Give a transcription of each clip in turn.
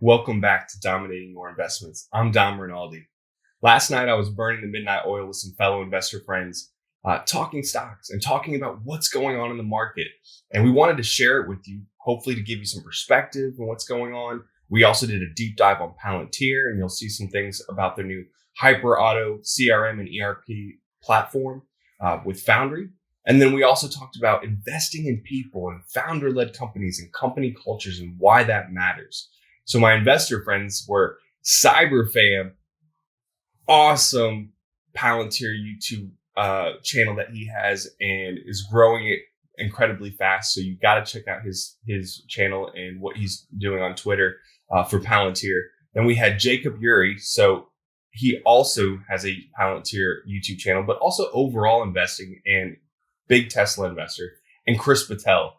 Welcome back to Dominating Your Investments. I'm Dom Rinaldi. Last night, I was burning the midnight oil with some fellow investor friends, talking stocks and talking about what's going on in the market. And we wanted to share it with you, hopefully to give you some perspective on what's going on. We also did a deep dive on Palantir, and you'll see some things about their new hyper auto CRM and ERP platform with Foundry. And then we also talked about investing in people and founder-led companies and company cultures and why that matters. So my investor friends were CyberFam, awesome Palantir YouTube channel that he has and is growing it incredibly fast. So you got to check out his channel and what he's doing on Twitter for Palantir. Then we had Jacob Uri. So he also has a Palantir YouTube channel, but also overall investing and big Tesla investor. And Chris Patel.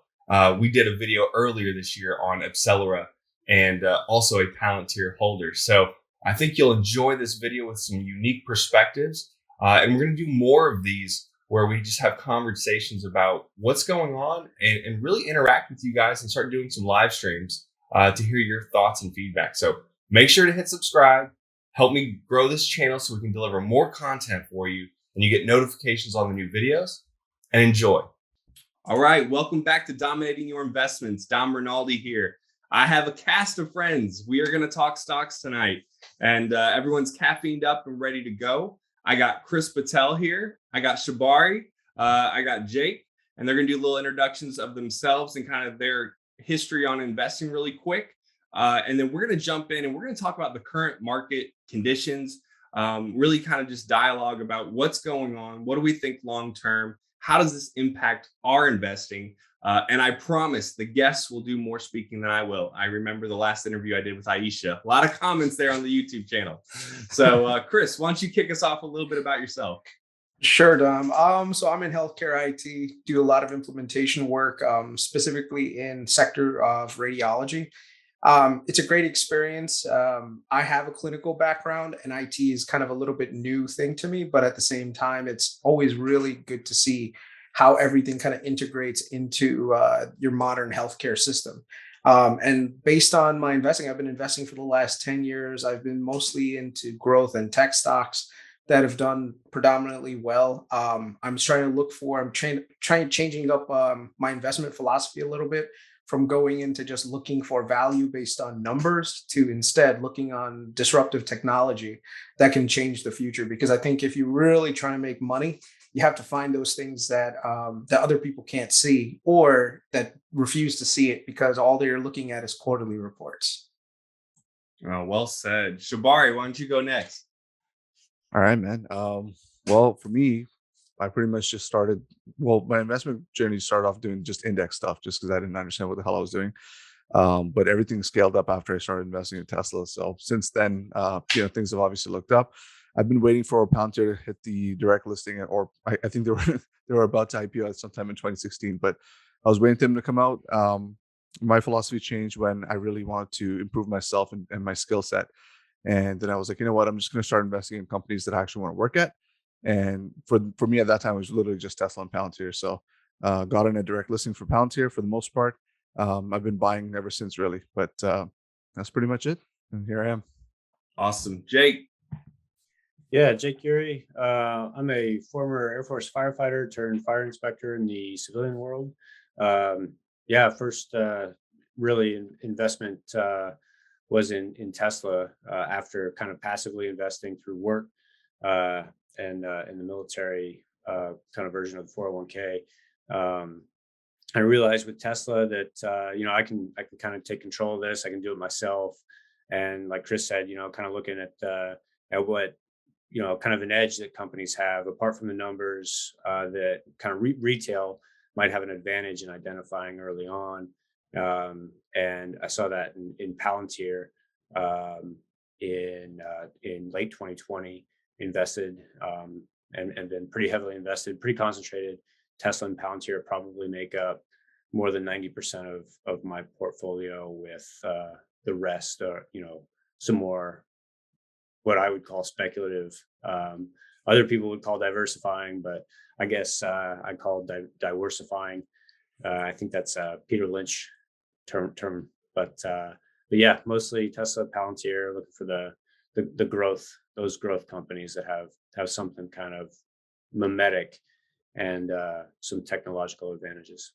We did a video earlier this year on Accelera and also a Palantir holder. So I think you'll enjoy this video with some unique perspectives. And we're going to do more of these where we just have conversations about what's going on and really interact with you guys and start doing some live streams to hear your thoughts and feedback. So make sure to hit subscribe. Help me grow this channel so we can deliver more content for you and you get notifications on the new videos, and enjoy. All right. Welcome back to Dominating Your Investments. Dom Rinaldi here. I have a cast of friends. We are going to talk stocks tonight, and everyone's caffeined up and ready to go. I got Chris Patel here. I got Shabari. I got Jake, and they're going to do little introductions of themselves and kind of their history on investing really quick. And then we're going to jump in and we're going to talk about the current market conditions, really kind of just dialogue about what's going on. What do we think long term? How does this impact our investing? And I promise the guests will do more speaking than I will. I remember the last interview I did with Aisha. A lot of comments there on the YouTube channel. So, Chris, why don't you kick us off a little bit about yourself? Sure, Dom. So I'm in healthcare IT, do a lot of implementation work, specifically in sector of radiology. It's a great experience. I have a clinical background, and IT is kind of a little bit new thing to me, but at the same time, it's always really good to see how everything kind of integrates into your modern healthcare system. And based on my investing, I've been investing for the last 10 years. I've been mostly into growth and tech stocks that have done predominantly well. I'm trying to look for, trying changing up my investment philosophy a little bit from going into just looking for value based on numbers to instead looking on disruptive technology that can change the future. Because I think if you really try to make money, you have to find those things that that other people can't see or that refuse to see it because all they're looking at is quarterly reports. Oh, well said. Shabari, why don't you go next? All right, man. Well, for me, I pretty much just started. Well, my investment journey started off doing just index stuff, just because I didn't understand what the hell I was doing. But everything scaled up after I started investing in Tesla. So since then, things have obviously looked up. I've been waiting for Palantir to hit the direct listing, or I think they were they were about to IPO at sometime in 2016, but I was waiting for them to come out. My philosophy changed when I really wanted to improve myself and my skill set. And then I was like, you know what? I'm just going to start investing in companies that I actually want to work at. And for me at that time, it was literally just Tesla and Palantir. So got in a direct listing for Palantir for the most part. I've been buying ever since, really. But that's pretty much it. And here I am. Awesome. Jake. Yeah, Jake Uri. I'm a former Air Force firefighter turned fire inspector in the civilian world. First really investment was in Tesla after kind of passively investing through work and in the military kind of version of the 401k. I realized with Tesla that I can kind of take control of this. I can do it myself. And like Chris said, kind of looking at what kind of an edge that companies have apart from the numbers that kind of retail might have an advantage in identifying early on. And I saw that in Palantir in late 2020, invested and been pretty heavily invested, pretty concentrated. Tesla and Palantir probably make up more than 90% of my portfolio, with the rest, some more what I would call speculative. Other people would call diversifying, but I guess I call diversifying. I think that's a Peter Lynch term, but but yeah, mostly Tesla, Palantir, looking for the growth, those growth companies that have something kind of mimetic and some technological advantages.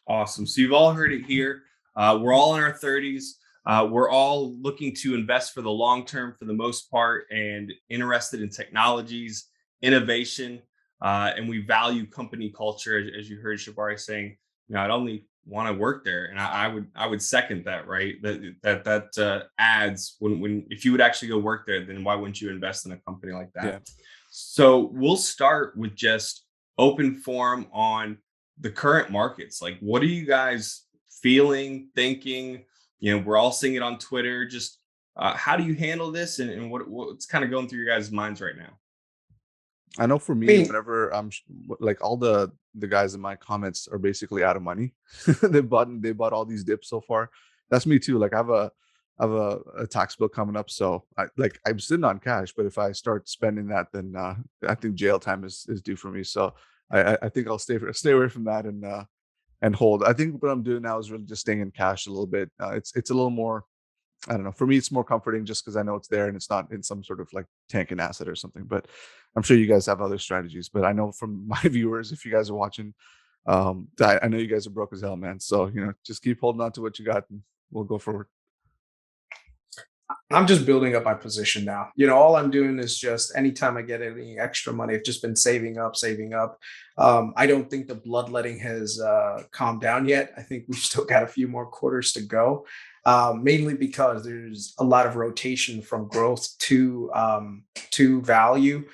Awesome. So you've all heard it here. We're all in our 30s. We're all looking to invest for the long term for the most part and interested in technologies, innovation, and we value company culture, as you heard Shabari saying. I'd only want to work there, and I would second that. Right? That adds when if you would actually go work there, then why wouldn't you invest in a company like that? Yeah. So we'll start with just open forum on the current markets. Like, what are you guys feeling, thinking? We're all seeing it on Twitter. Just how do you handle this, and what's kind of going through your guys' minds right now? I know for I me, mean, whenever like all the guys in my comments are basically out of money. They bought all these dips so far. That's me too. Like I have a tax bill coming up, so I'm sitting on cash. But if I start spending that, then I think jail time is due for me. So I think I'll stay away from that and hold. I think what I'm doing now is really just staying in cash a little bit. It's a little more. I don't know. For me, it's more comforting just because I know it's there and it's not in some sort of like tanking asset or something. But I'm sure you guys have other strategies. But I know from my viewers, if you guys are watching, I know you guys are broke as hell, man. So just keep holding on to what you got, and we'll go forward. I'm just building up my position now. All I'm doing is just anytime I get any extra money, I've just been saving up, saving up. I don't think the bloodletting has calmed down yet. I think we've still got a few more quarters to go, mainly because there's a lot of rotation from growth to value,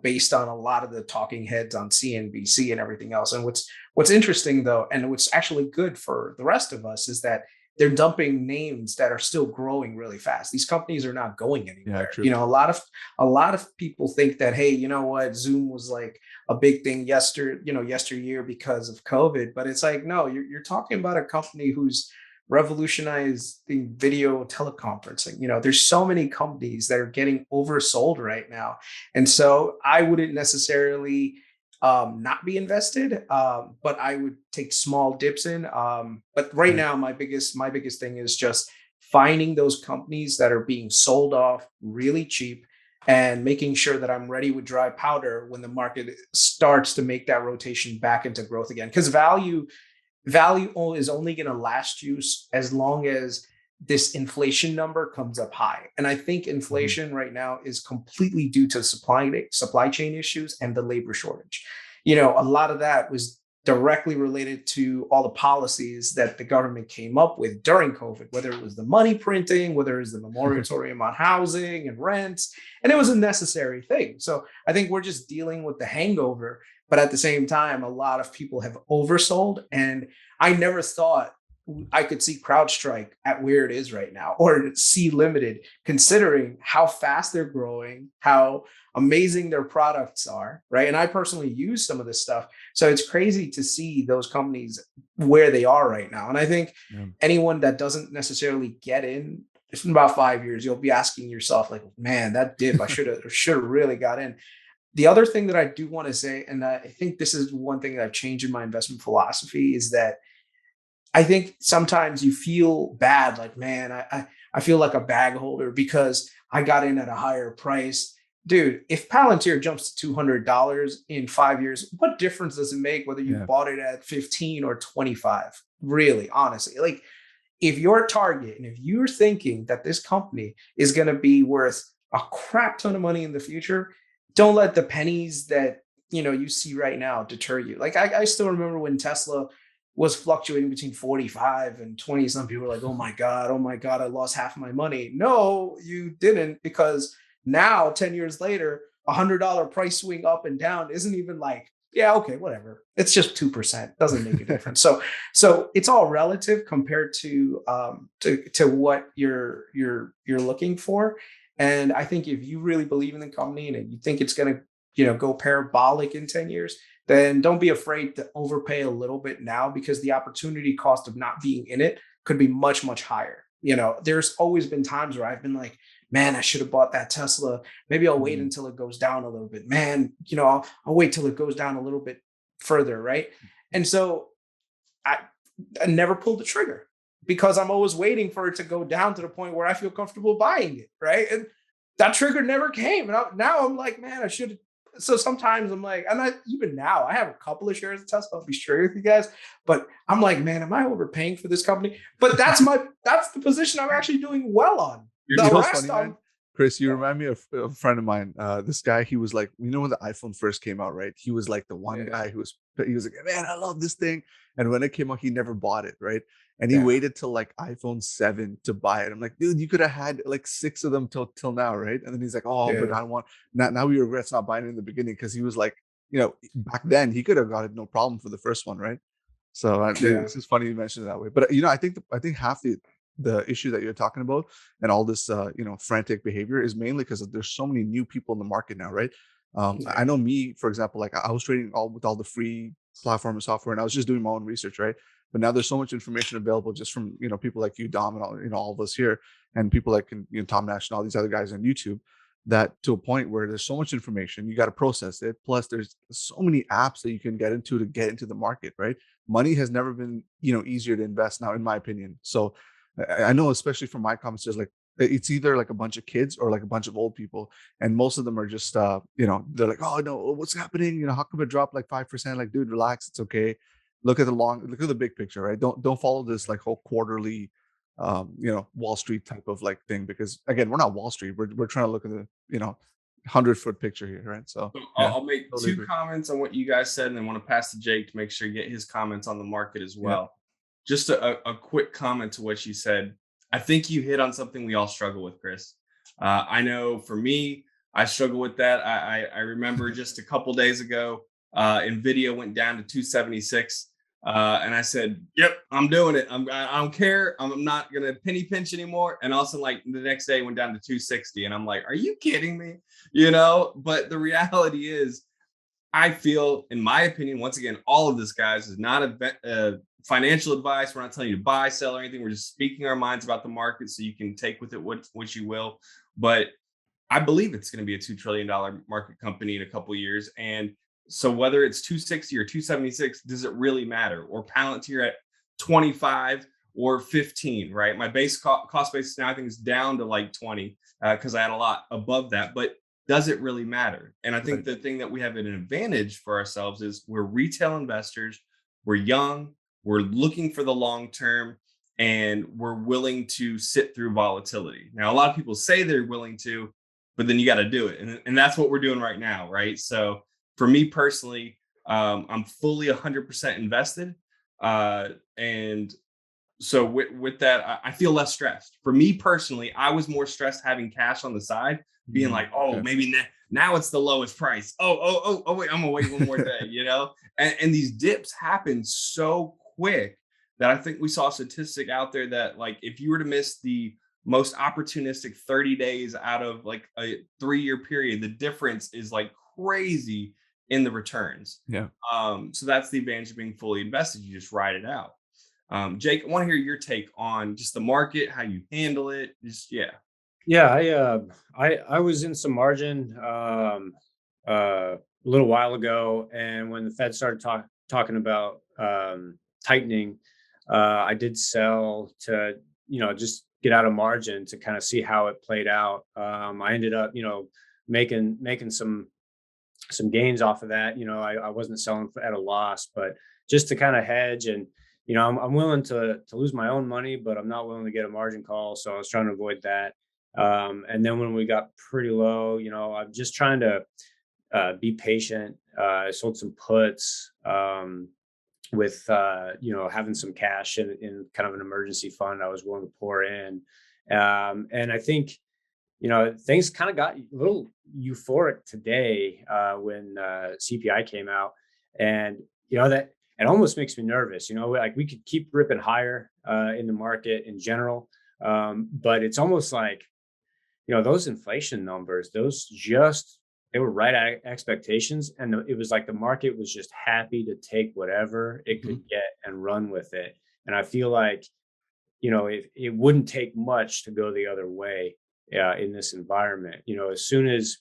based on a lot of the talking heads on CNBC and everything else. And what's interesting though, and what's actually good for the rest of us, is that they're dumping names that are still growing really fast. These companies are not going Yeah, anywhere. true. A lot of people think that, hey, you know what, Zoom was like a big thing yesteryear because of COVID, but it's like, no, you're talking about a company who's revolutionized the video teleconferencing. There's so many companies that are getting oversold right now, and so I wouldn't necessarily not be invested, but I would take small dips in. But right Right. now, my biggest thing is just finding those companies that are being sold off really cheap and making sure that I'm ready with dry powder when the market starts to make that rotation back into growth again. Because value is only going to last you as long as this inflation number comes up high. And I think Mhm. inflation right now is completely due to supply chain issues and the labor shortage. A lot of that was directly related to all the policies that the government came up with during COVID, whether it was the money printing, whether it was the moratorium on housing and rents, and it was a necessary thing. So I think we're just dealing with the hangover, but at the same time, a lot of people have oversold, and I never thought I could see CrowdStrike at where it is right now, or see Limited, considering how fast they're growing, how amazing their products are, right? And I personally use some of this stuff. So it's crazy to see those companies where they are right now. And I think Yeah. anyone that doesn't necessarily get in, it's in about 5 years, you'll be asking yourself, like, man, that dip, I should have really got in. The other thing that I do want to say, and I think this is one thing that I've changed in my investment philosophy, is that I think sometimes you feel bad, like, man, I feel like a bag holder because I got in at a higher price. Dude, if Palantir jumps to $200 in 5 years, what difference does it make whether you Yeah. bought it at 15 or 25? Really, honestly, like, if your target and if you're thinking that this company is going to be worth a crap ton of money in the future, don't let the pennies that you see right now deter you. Like, I still remember when Tesla was fluctuating between 45 and 20. Some people were like, oh my God, I lost half my money. No, you didn't, because now 10 years later, $100 price swing up and down isn't even like, yeah, okay, whatever. It's just 2%. Doesn't make a difference. So it's all relative compared to what you're looking for. And I think if you really believe in the company and you think it's going to go parabolic in 10 years, then don't be afraid to overpay a little bit now, because the opportunity cost of not being in it could be much, much higher. There's always been times where I've been like, man, I should have bought that Tesla. Maybe I'll wait Mhm. until it goes down a little bit. Man, I'll wait till it goes down a little bit further, right? And so I never pulled the trigger. because I'm always waiting for it to go down to the point where I feel comfortable buying it, right? And that trigger never came. And now I'm like, man, I should. So sometimes I'm like, and even now I have a couple of shares of Tesla. I'll be straight with you guys, but I'm like, man, am I overpaying for this company? But that's the position I'm actually doing well on. You know what's funny, man? Chris, you remind me of a friend of mine. This guy, he was like, you know, when the iPhone first came out, right? He was like the one guy he was like, man, I love this thing. And when it came out, he never bought it, right? And he waited till like iPhone 7 to buy it. I'm like, dude, you could have had like 6 of them till now, right? And then he's like, oh, but I want now he regrets not buying it in the beginning, because he was like, you know, back then he could have got it no problem for the first one, right? So it's just funny you mentioned it that way. But you know, I think half the issue that you're talking about and all this you know, frantic behavior is mainly because there's so many new people in the market now, right? I know me, for example, like I was trading with all the free platform and software, and I was just doing my own research, right? But now there's so much information available just from, you know, people like you, Dom, and all, you know, all of us here, and people like, you know, Tom Nash and all these other guys on YouTube, that to a point where there's so much information, you got to process it. Plus there's so many apps that you can get into to get into the market, right? Money has never been, you know, easier to invest now, in my opinion. So I know, especially from my comments, there's like, it's either like a bunch of kids or like a bunch of old people, and most of them are just you know, they're like, oh no, what's happening, you know, how come it dropped like 5%? Like, dude, relax, it's okay. Look at the big picture, right? Don't follow this like whole quarterly you know, Wall Street type of like thing, because again, we're not Wall Street, we're trying to look at the, you know, 100-foot picture here, right? So I'll make totally two comments on what you guys said, and then want to pass to Jake to make sure you get his comments on the market as well. Just a quick comment to what you said. I think you hit on something we all struggle with, Chris. I know for me, I struggle with that. I remember just a couple days ago, NVIDIA went down to 276. And I said, yep, I'm doing it. I don't care. I'm not going to penny pinch anymore. And also, like, the next day it went down to 260. And I'm like, are you kidding me? You know, but the reality is, I feel, in my opinion, once again, all of this, guys, is not a financial advice. We're not telling you to buy, sell, or anything. We're just speaking our minds about the market, so you can take with it what you will. But I believe it's going to be a $2 trillion market company in a couple of years. And so whether it's 260 or 276, does it really matter? Or Palantir at 25 or 15, right? My base cost basis now, I think, is down to like 20 because I had a lot above that. But does it really matter? And I think the thing that we have an advantage for ourselves is we're retail investors, we're young, we're looking for the long term, and we're willing to sit through volatility. Now, a lot of people say they're willing to, but then you got to do it. And that's what we're doing right now, right? So for me personally, I'm fully 100% invested. And so with that, I feel less stressed. For me personally, I was more stressed having cash on the side, being like, oh, maybe now it's the lowest price. Oh, wait, I'm gonna wait one more day, you know? And these dips happen so quick that I think we saw a statistic out there that, like, if you were to miss the most opportunistic 30 days out of like a 3-year period, the difference is like crazy in the returns. So that's the advantage of being fully invested. You just ride it out. Jake, I want to hear your take on just the market, how you handle it. I was in some margin a little while ago, and when the Fed started talking about tightening, I did sell to, you know, just get out of margin to kind of see how it played out. I ended up, you know, making some gains off of that. You know, I wasn't selling at a loss, but just to kind of hedge. And, you know, I'm willing to lose my own money, but I'm not willing to get a margin call. So I was trying to avoid that. And then when we got pretty low, you know, I'm just trying to be patient. I sold some puts with, you know, having some cash in kind of an emergency fund I was willing to pour in. And I think, you know, things kind of got a little euphoric today when CPI came out. And, you know, that it almost makes me nervous. You know, like we could keep ripping higher in the market in general. But it's almost like, you know, those inflation numbers, they were right at expectations. And it was like the market was just happy to take whatever it could get and run with it. And I feel like, you know, it wouldn't take much to go the other way in this environment. You know, as soon as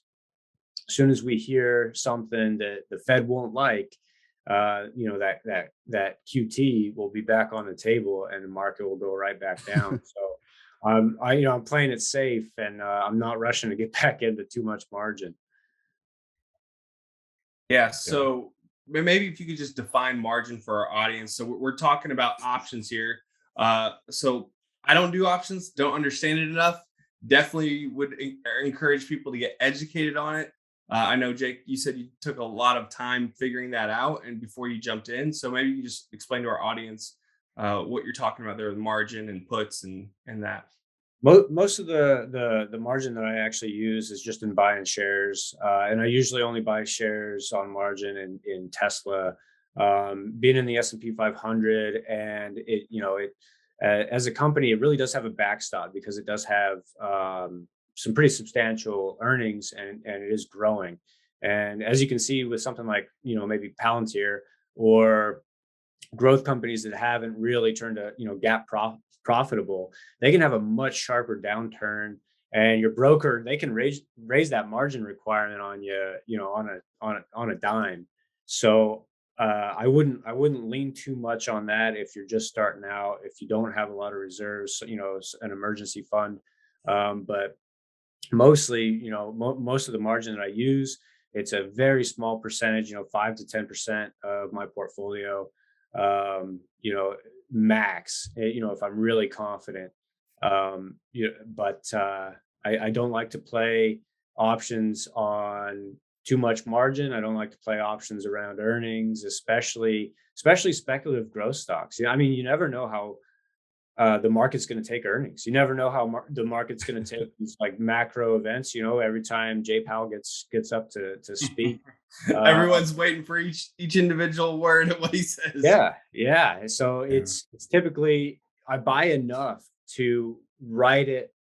we hear something that the Fed won't like, that QT will be back on the table and the market will go right back down. So I'm playing it safe, and I'm not rushing to get back into too much margin. Yeah. Yeah. So maybe if you could just define margin for our audience. So we're talking about options here. So I don't do options, don't understand it enough. Definitely would encourage people to get educated on it. I know, Jake, you said you took a lot of time figuring that out and before you jumped in. So maybe you just explain to our audience what you're talking about there with margin and puts and that. Most of the margin that I actually use is just in buying shares, and I usually only buy shares on margin in Tesla. Being in the S&P 500, and it as a company, it really does have a backstop because it does have some pretty substantial earnings, and it is growing. And as you can see with something like maybe Palantir or growth companies that haven't really turned to profitable, they can have a much sharper downturn, and your broker, they can raise that margin requirement on you, on a dime. So I wouldn't lean too much on that if you're just starting out, if you don't have a lot of reserves, an emergency fund. But mostly, most of the margin that I use, it's a very small percentage, 5 to 10% of my portfolio, max, if I'm really confident. But I don't like to play options on too much margin. I don't like to play options around earnings, especially speculative growth stocks. I mean, you never know how the market's going to take earnings. You never know how the market's going to take these like macro events. Every time Jay Powell gets up to speak, Everyone's waiting for each individual word of what he says. Yeah. So it's typically I buy enough to write it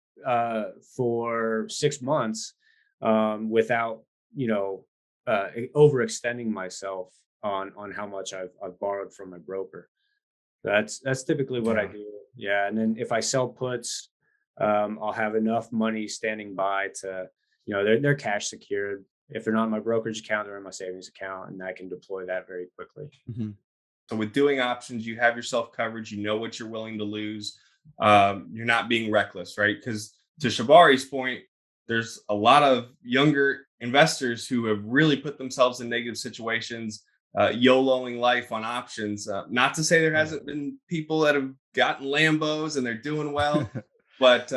for 6 months without overextending myself on how much I've borrowed from my broker. That's typically what I do. Yeah, and then if I sell puts, I'll have enough money standing by to, they're cash secured. If they're not in my brokerage account, they're in my savings account, and I can deploy that very quickly. Mm-hmm. So with doing options, you have yourself covered. You know what you're willing to lose. You're not being reckless, right? Because to Shabari's point, there's a lot of younger investors who have really put themselves in negative situations, YOLOing life on options. Not to say there hasn't been people that have gotten Lambos and they're doing well, but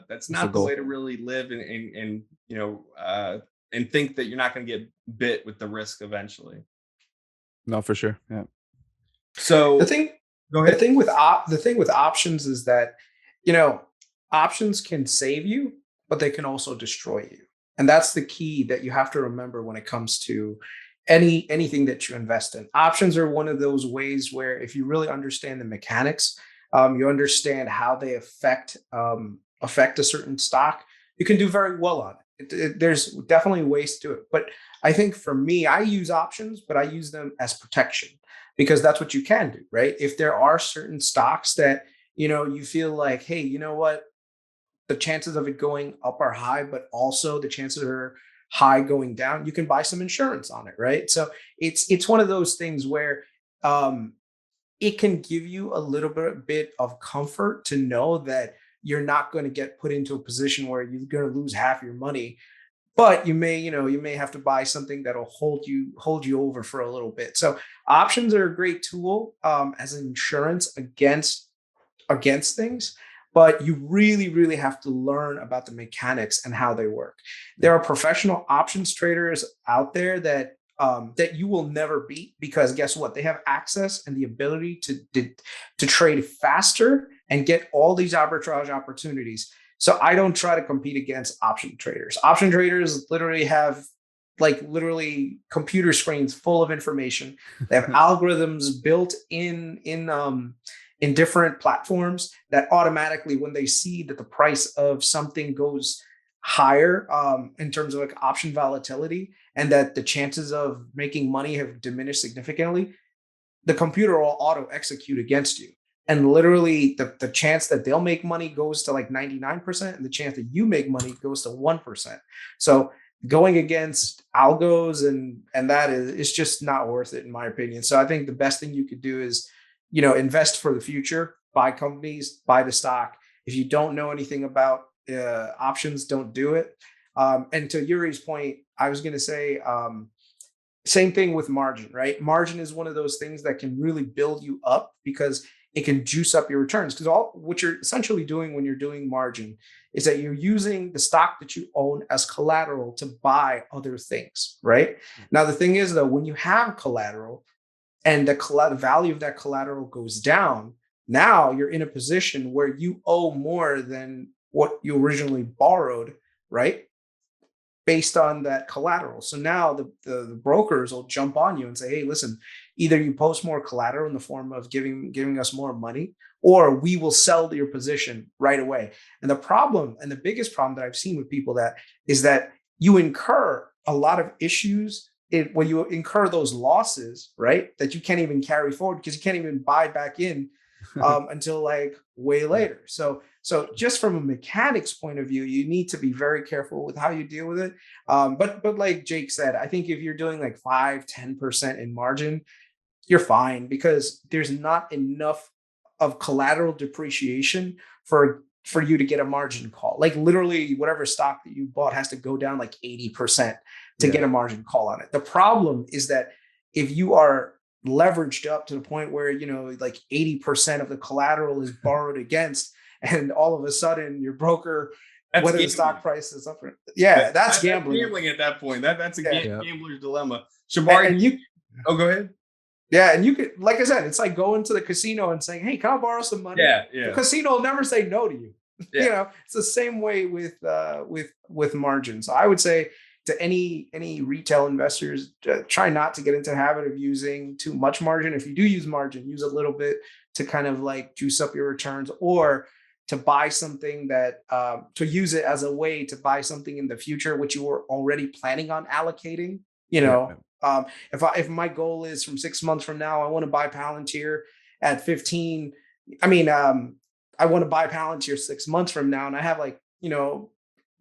that's not the way to really live and think that you're not going to get bit with the risk eventually. No, for sure. Yeah. So The thing with options is that, options can save you, but they can also destroy you. And that's the key that you have to remember when it comes to anything that you invest in. Options are one of those ways where if you really understand the mechanics, you understand how they affect a certain stock, you can do very well on it. There's definitely ways to do it. But I think for me, I use options, but I use them as protection because that's what you can do, right? If there are certain stocks that, you feel like, hey, you know what? The chances of it going up are high, but also the chances are high going down. You can buy some insurance on it, right? So it's one of those things where it can give you a little bit of comfort to know that you're not going to get put into a position where you're going to lose half your money, but you may have to buy something that'll hold you over for a little bit. So options are a great tool as an insurance against things, but you really, really have to learn about the mechanics and how they work. There are professional options traders out there that you will never beat because guess what? They have access and the ability to trade faster and get all these arbitrage opportunities. So I don't try to compete against option traders. Option traders literally have computer screens full of information. They have algorithms built in different platforms that automatically, when they see that the price of something goes higher in terms of like option volatility and that the chances of making money have diminished significantly, the computer will auto execute against you. And literally the chance that they'll make money goes to like 99% and the chance that you make money goes to 1%. So going against algos and that is it's just not worth it in my opinion. So I think the best thing you could do is, invest for the future, buy companies, buy the stock. If you don't know anything about options, don't do it. And to Yuri's point, I was going to say, same thing with margin, right? Margin is one of those things that can really build you up because it can juice up your returns. Because all what you're essentially doing when you're doing margin is that you're using the stock that you own as collateral to buy other things, right? Now, the thing is, though, when you have collateral and the value of that collateral goes down, now you're in a position where you owe more than what you originally borrowed, right? Based on that collateral. So now the brokers will jump on you and say, hey, listen, either you post more collateral in the form of giving us more money, or we will sell your position right away. And the problem, and the biggest problem that I've seen with people that is that you incur a lot of issues when you incur those losses, right? That you can't even carry forward because you can't even buy back in until like way later. So just from a mechanics point of view, you need to be very careful with how you deal with it. But like Jake said, I think if you're doing like 5-10% in margin, you're fine because there's not enough of collateral depreciation for you to get a margin call. Like literally whatever stock that you bought has to go down like 80% to get a margin call on it. The problem is that if you are leveraged up to the point where, like 80% of the collateral is borrowed against, and all of a sudden your broker, That's whether gambling. the stock price is up, that's gambling. That's gambling at that point. That's a gambler's dilemma. And Shabari, go ahead. Yeah, and you could, like I said, it's like going to the casino and saying, "Hey, can I borrow some money?" Yeah. The casino will never say no to you. Yeah. It's the same way with margins. So I would say to any retail investors, try not to get into the habit of using too much margin. If you do use margin, use a little bit to kind of like juice up your returns, or to buy something that to use it as a way to buy something in the future, which you were already planning on allocating. If my goal is from 6 months from now, I want to buy Palantir at 15. I mean, I want to buy Palantir 6 months from now, and I have like,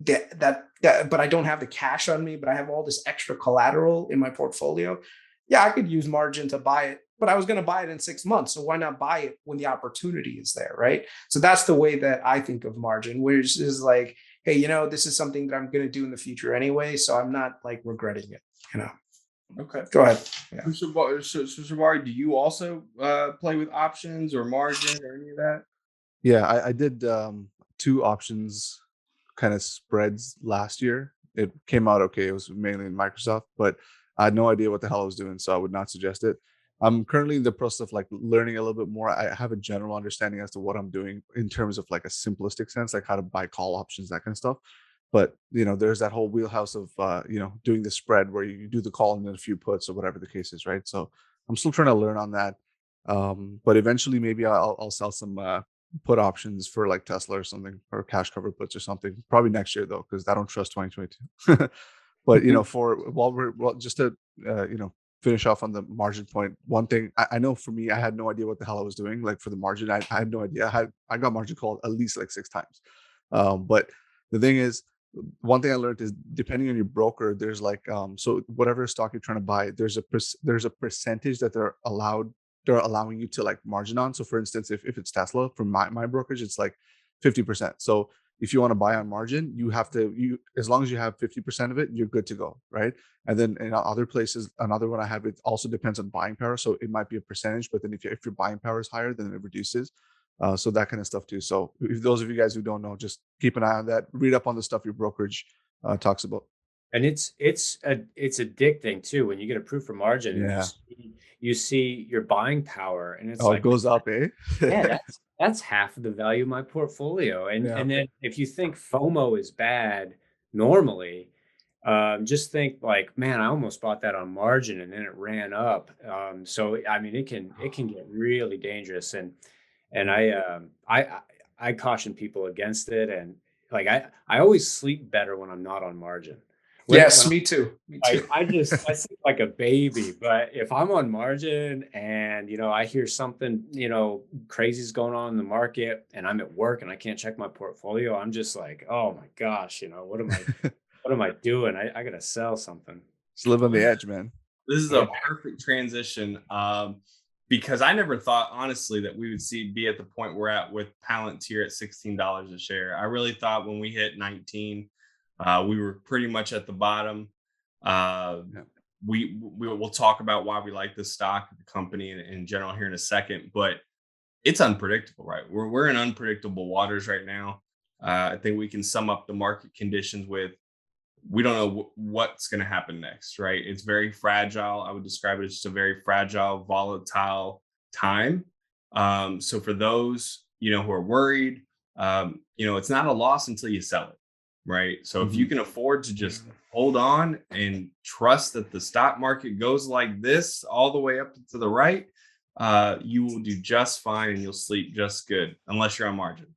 that, but I don't have the cash on me, but I have all this extra collateral in my portfolio. Yeah, I could use margin to buy it, but I was going to buy it in 6 months. So why not buy it when the opportunity is there, right? So that's the way that I think of margin, which is like, hey, this is something that I'm going to do in the future anyway, so I'm not like regretting it, Okay. Go ahead. Yeah. So Shabari, do you also play with options or margin or any of that? Yeah, I did 2 options kind of spreads last year. It came out okay. It was mainly in Microsoft, but I had no idea what the hell I was doing, so I would not suggest it. I'm currently in the process of like learning a little bit more. I have a general understanding as to what I'm doing in terms of like a simplistic sense, like how to buy call options, that kind of stuff. But there's that whole wheelhouse of doing the spread where you do the call and then a few puts or whatever the case is, right? So I'm still trying to learn on that. But eventually maybe I'll sell some put options for like Tesla or something, or cash cover puts or something. Probably next year though, because I don't trust 2022. But just to finish off on the margin point, one thing I know for me, I had no idea what the hell I was doing. Like for the margin, I had no idea. I got margin called at least like 6 times. But the thing is, one thing I learned is depending on your broker, there's like so whatever stock you're trying to buy, there's a percentage that they're allowing you to like margin on. So for instance, if it's Tesla, from my brokerage, it's like 50%. So if you want to buy on margin, you have to as long as you have 50% of it, you're good to go, right? And then in other places, another one I have, it also depends on buying power. So it might be a percentage, but then if your buying power is higher, then it reduces. So that kind of stuff too. So if those of you guys who don't know, just keep an eye on that. Read up on the stuff your brokerage talks about. And it's addicting too when you get approved for margin. Yeah. And you see your buying power, and it's it goes up, eh? Yeah, that's half of the value of my portfolio. And then if you think FOMO is bad normally, just think like, man, I almost bought that on margin and then it ran up. So I mean, it can get really dangerous. And I caution people against it. And like I always sleep better when I'm not on margin. Me too. I sleep like a baby, but if I'm on margin and I hear something crazy is going on in the market and I'm at work and I can't check my portfolio, I'm just like, oh my gosh, what am I What am I doing? I got to sell something. Just live on the edge, man. This is a perfect transition, because I never thought, honestly, that we would be at the point we're at with Palantir at $16 a share. I really thought when we hit 19, we were pretty much at the bottom. We will talk about why we like the stock, the company in general here in a second, but it's unpredictable, right? We're in unpredictable waters right now. I think we can sum up the market conditions with, we don't know what's going to happen next, right? It's very fragile. I would describe it as just a very fragile, volatile time. So for those, who are worried, it's not a loss until you sell it, right? So if you can afford to just hold on and trust that the stock market goes like this all the way up to the right, you will do just fine and you'll sleep just good, unless you're on margin.